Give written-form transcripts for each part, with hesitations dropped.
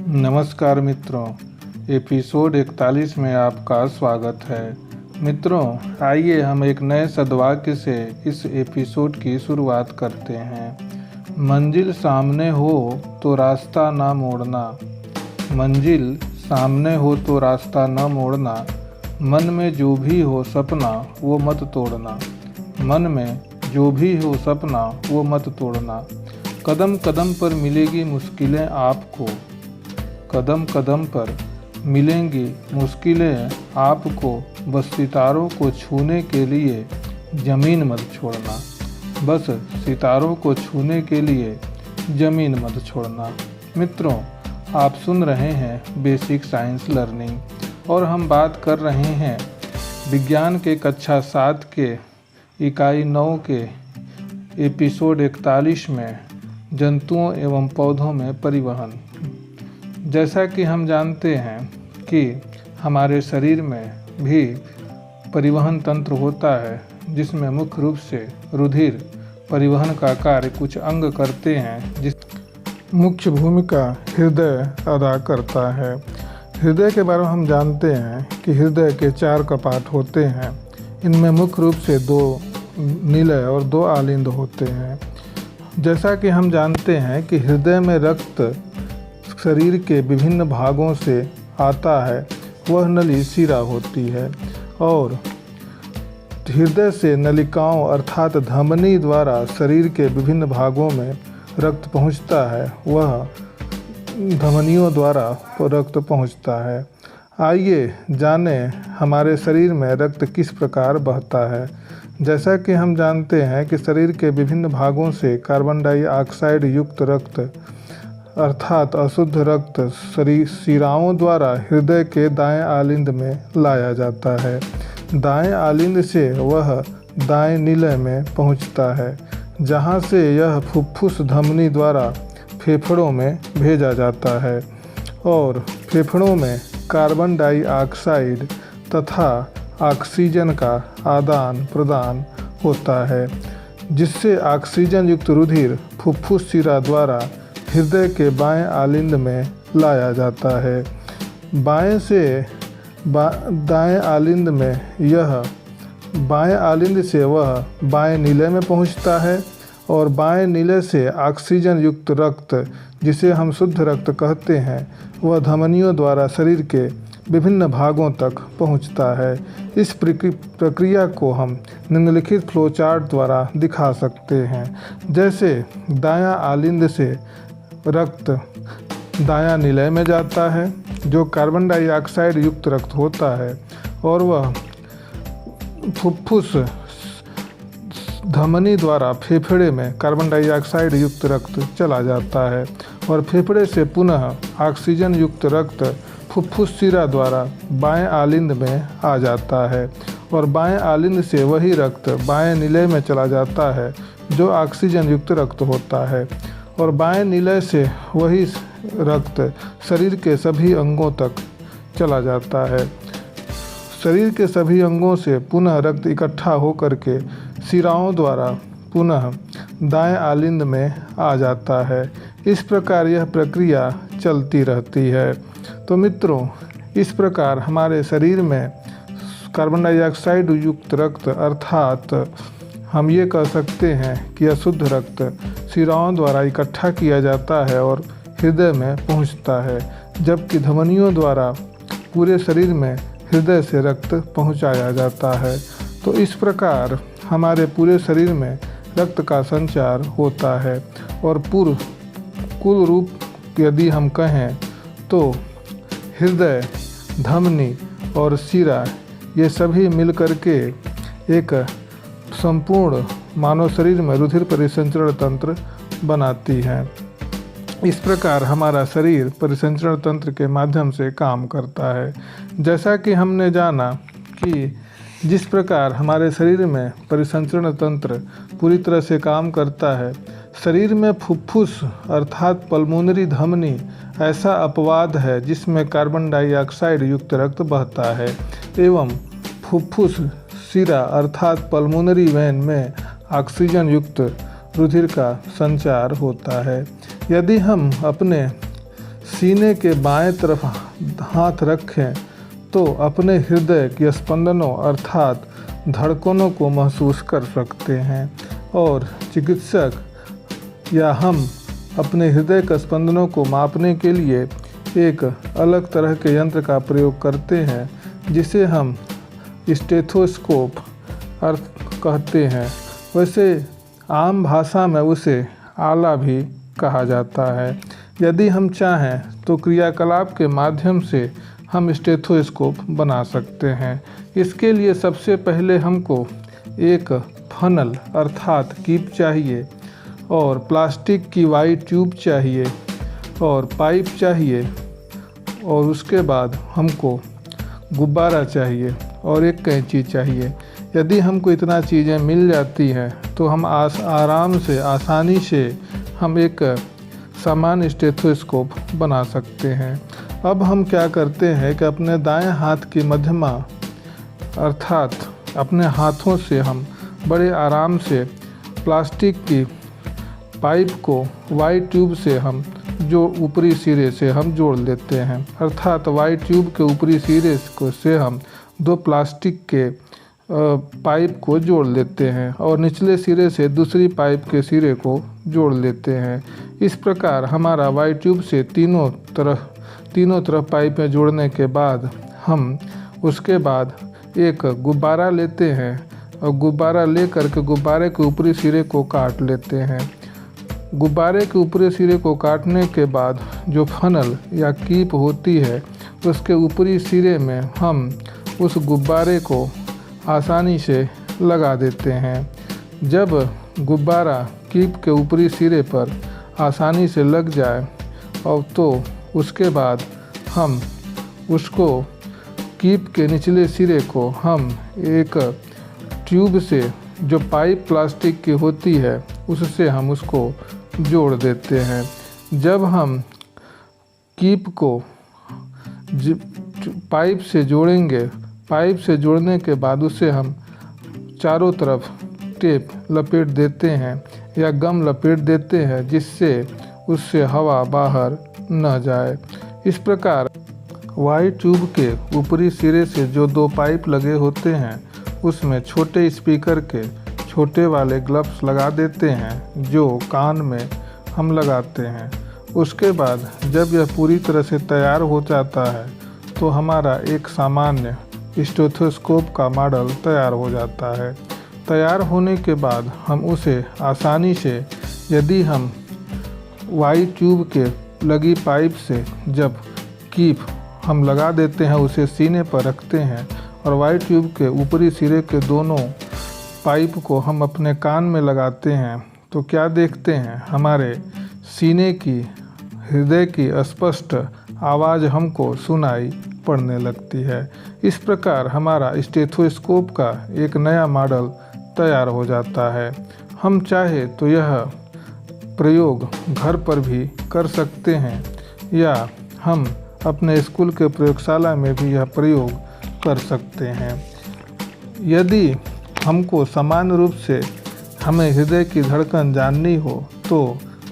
नमस्कार मित्रों, एपिसोड 41 में आपका स्वागत है। मित्रों, आइए हम एक नए सद्वाक्य से इस एपिसोड की शुरुआत करते हैं। मंजिल सामने हो तो रास्ता ना मोड़ना। मंजिल सामने हो तो रास्ता ना मोड़ना। मन में जो भी हो सपना वो मत तोड़ना। मन में जो भी हो सपना वो मत तोड़ना। कदम कदम पर मिलेगी मुश्किलें आपको। कदम कदम पर मिलेंगी मुश्किलें आपको। बस सितारों को छूने के लिए ज़मीन मत छोड़ना। बस सितारों को छूने के लिए ज़मीन मत छोड़ना। मित्रों, आप सुन रहे हैं बेसिक साइंस लर्निंग और हम बात कर रहे हैं विज्ञान के कक्षा 7 के इकाई 9 के एपिसोड 41 में जंतुओं एवं पौधों में परिवहन। जैसा कि हम जानते हैं कि हमारे शरीर में भी परिवहन तंत्र होता है, जिसमें मुख्य रूप से रुधिर परिवहन का कार्य कुछ अंग करते हैं, जिस मुख्य भूमिका हृदय अदा करता है। हृदय के बारे में हम जानते हैं कि हृदय के 4 कपाट होते हैं। इनमें मुख्य रूप से 2 निलय और 2 आलिंद होते हैं। जैसा कि हम जानते हैं कि हृदय में रक्त शरीर के विभिन्न भागों से आता है, वह नली शिरा होती है और हृदय से नलिकाओं अर्थात धमनी द्वारा शरीर के विभिन्न भागों में रक्त पहुंचता है, वह धमनियों द्वारा रक्त पहुंचता है। आइए जानें हमारे शरीर में रक्त किस प्रकार बहता है। जैसा कि हम जानते हैं कि शरीर के विभिन्न भागों से कार्बन डाइऑक्साइड युक्त रक्त अर्थात अशुद्ध रक्त शिराओं द्वारा हृदय के दाएं आलिंद में लाया जाता है। दाएं आलिंद से वह दाएं निलय में पहुंचता है, जहां से यह फुफ्फुस धमनी द्वारा फेफड़ों में भेजा जाता है और फेफड़ों में कार्बन डाइऑक्साइड तथा ऑक्सीजन का आदान प्रदान होता है, जिससे ऑक्सीजन युक्त रुधिर फुफ्फुस शिरा द्वारा हृदय के बाएं आलिंद में लाया जाता है। बाएं से दाएं आलिंद में यह बाएं आलिंद से वह बाएं नीले में पहुंचता है और बाएं नीले से ऑक्सीजन युक्त रक्त, जिसे हम शुद्ध रक्त कहते हैं, वह धमनियों द्वारा शरीर के विभिन्न भागों तक पहुंचता है। इस प्रक्रिया को हम निम्नलिखित फ्लोचार्ट द्वारा दिखा सकते हैं। जैसे दायां आलिंद से रक्त दायां निलय में जाता है, जो कार्बन डाइऑक्साइड युक्त रक्त होता है, और वह फुफ्फुस धमनी द्वारा फेफड़े में कार्बन डाइऑक्साइड युक्त रक्त चला जाता है और फेफड़े से पुनः ऑक्सीजन युक्त रक्त फुफ्फुस शिरा द्वारा बाएं आलिंद में आ जाता है और बाएं आलिंद से वही रक्त बाएं निलय में चला जाता है, जो ऑक्सीजन युक्त रक्त होता है और बाएं निलय से वही रक्त शरीर के सभी अंगों तक चला जाता है। शरीर के सभी अंगों से पुनः रक्त इकट्ठा होकर के शिराओं द्वारा पुनः दाएं आलिंद में आ जाता है। इस प्रकार यह प्रक्रिया चलती रहती है। तो मित्रों, इस प्रकार हमारे शरीर में कार्बन डाइऑक्साइड युक्त रक्त अर्थात हम ये कह सकते हैं कि अशुद्ध रक्त शिराओं द्वारा इकट्ठा किया जाता है और हृदय में पहुंचता है, जबकि धमनियों द्वारा पूरे शरीर में हृदय से रक्त पहुंचाया जाता है। तो इस प्रकार हमारे पूरे शरीर में रक्त का संचार होता है और कुल रूप यदि हम कहें तो हृदय, धमनी और शिरा ये सभी मिलकर के एक संपूर्ण मानव शरीर में रुधिर परिसंचरण तंत्र बनाती हैं। इस प्रकार हमारा शरीर परिसंचरण तंत्र के माध्यम से काम करता है। जैसा कि हमने जाना कि जिस प्रकार हमारे शरीर में परिसंचरण तंत्र पूरी तरह से काम करता है, शरीर में फुफ्फुस अर्थात पल्मोनरी धमनी ऐसा अपवाद है जिसमें कार्बन डाइऑक्साइड युक्त रक्त बहता है एवं फुफ्फुस शिरा अर्थात पल्मोनरी वेन में ऑक्सीजन युक्त रुधिर का संचार होता है। यदि हम अपने सीने के बाएं तरफ हाथ रखें तो अपने हृदय के स्पंदनों अर्थात धड़कनों को महसूस कर सकते हैं। और चिकित्सक या हम अपने हृदय के स्पंदनों को मापने के लिए एक अलग तरह के यंत्र का प्रयोग करते हैं जिसे हम स्टेथोस्कोप कहते हैं। वैसे आम भाषा में उसे आला भी कहा जाता है। यदि हम चाहें तो क्रियाकलाप के माध्यम से हम स्टेथोस्कोप बना सकते हैं। इसके लिए सबसे पहले हमको एक फनल अर्थात कीप चाहिए और प्लास्टिक की वाइट ट्यूब चाहिए और पाइप चाहिए और उसके बाद हमको गुब्बारा चाहिए और एक कैंची चाहिए। यदि हमको इतना चीज़ें मिल जाती हैं तो हम आराम से आसानी से हम एक सामान्य स्टेथोस्कोप बना सकते हैं। अब हम क्या करते हैं कि अपने दाएं हाथ की मध्यमा अर्थात अपने हाथों से हम बड़े आराम से प्लास्टिक की पाइप को वाइट ट्यूब से हम जो ऊपरी सिरे से हम जोड़ लेते हैं। अर्थात वाइट ट्यूब के ऊपरी सिरे से हम दो प्लास्टिक के पाइप को जोड़ लेते हैं और निचले सिरे से दूसरी पाइप के सिरे को जोड़ लेते हैं। इस प्रकार हमारा वाइट ट्यूब से तीनों तरफ पाइपें जोड़ने के बाद हम उसके बाद एक गुब्बारा लेते हैं और गुब्बारा लेकर के गुब्बारे के ऊपरी सिरे को काट लेते हैं। गुब्बारे के ऊपरी सिरे को काटने के बाद जो फनल या कीप होती है उसके ऊपरी सिरे में हम उस गुब्बारे को आसानी से लगा देते हैं। जब गुब्बारा कीप के ऊपरी सिरे पर आसानी से लग जाए और तो उसके बाद हम उसको कीप के निचले सिरे को हम एक ट्यूब से जो पाइप प्लास्टिक की होती है उससे हम उसको जोड़ देते हैं। जब हम कीप को पाइप से जोड़ेंगे, पाइप से जोड़ने के बाद उसे हम चारों तरफ टेप लपेट देते हैं या गम लपेट देते हैं जिससे उससे हवा बाहर न जाए। इस प्रकार वाइट ट्यूब के ऊपरी सिरे से जो दो पाइप लगे होते हैं उसमें छोटे स्पीकर के छोटे वाले ग्लव्स लगा देते हैं जो कान में हम लगाते हैं। उसके बाद जब यह पूरी तरह से तैयार हो जाता है तो हमारा एक सामान्य स्टेथोस्कोप का मॉडल तैयार हो जाता है। तैयार होने के बाद हम उसे आसानी से यदि हम वाइट ट्यूब के लगी पाइप से जब कीप हम लगा देते हैं उसे सीने पर रखते हैं और वाइट ट्यूब के ऊपरी सिरे के दोनों पाइप को हम अपने कान में लगाते हैं तो क्या देखते हैं, हमारे सीने की हृदय की स्पष्ट आवाज़ हमको सुनाई पड़ने लगती है। इस प्रकार हमारा स्टेथोस्कोप का एक नया मॉडल तैयार हो जाता है। हम चाहे तो यह प्रयोग घर पर भी कर सकते हैं या हम अपने स्कूल के प्रयोगशाला में भी यह प्रयोग कर सकते हैं। यदि हमको सामान्य रूप से हमें हृदय की धड़कन जाननी हो तो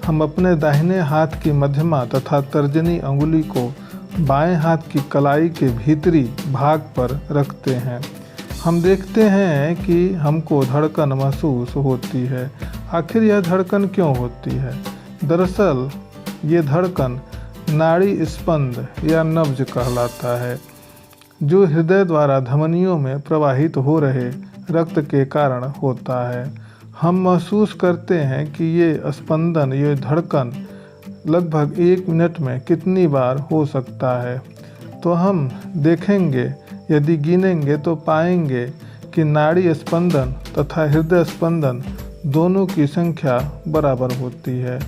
हम अपने दाहिने हाथ की मध्यमा तथा तर्जनी अंगुली को बाएं हाथ की कलाई के भीतरी भाग पर रखते हैं। हम देखते हैं कि हमको धड़कन महसूस होती है। आखिर यह धड़कन क्यों होती है? दरअसल ये धड़कन नाड़ी स्पंद या नब्ज कहलाता है जो हृदय द्वारा धमनियों में प्रवाहित हो रहे रक्त के कारण होता है। हम महसूस करते हैं कि ये स्पंदन, ये धड़कन लगभग 1 मिनट में कितनी बार हो सकता है। तो हम देखेंगे, यदि गिनेंगे तो पाएंगे कि नाड़ी स्पंदन तथा हृदय स्पंदन दोनों की संख्या बराबर होती है।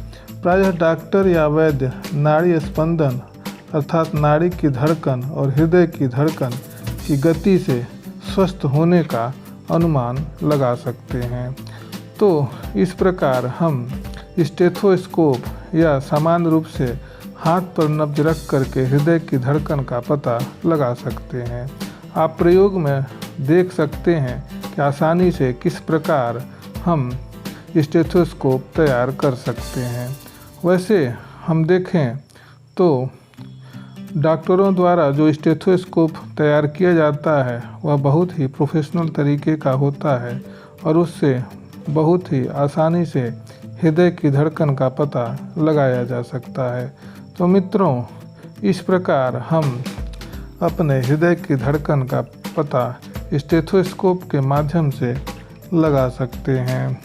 प्रायः डॉक्टर या वैद्य नाड़ी स्पंदन अर्थात नाड़ी की धड़कन और हृदय की धड़कन की गति से स्वस्थ होने का अनुमान लगा सकते हैं। तो इस प्रकार हम स्टेथोस्कोप या सामान्य रूप से हाथ पर नब्ज रख करके हृदय की धड़कन का पता लगा सकते हैं। आप प्रयोग में देख सकते हैं कि आसानी से किस प्रकार हम स्टेथोस्कोप तैयार कर सकते हैं। वैसे हम देखें तो डॉक्टरों द्वारा जो स्टेथोस्कोप तैयार किया जाता है वह बहुत ही प्रोफेशनल तरीके का होता है और उससे बहुत ही आसानी से हृदय की धड़कन का पता लगाया जा सकता है। तो मित्रों, इस प्रकार हम अपने हृदय की धड़कन का पता स्टेथोस्कोप के माध्यम से लगा सकते हैं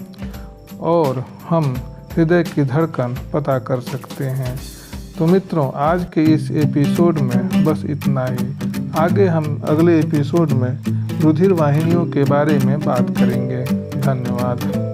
और हम हृदय की धड़कन पता कर सकते हैं। तो मित्रों, आज के इस एपिसोड में बस इतना ही। आगे हम अगले एपिसोड में रुधिर वाहिनियों के बारे में बात करेंगे। धन्यवाद।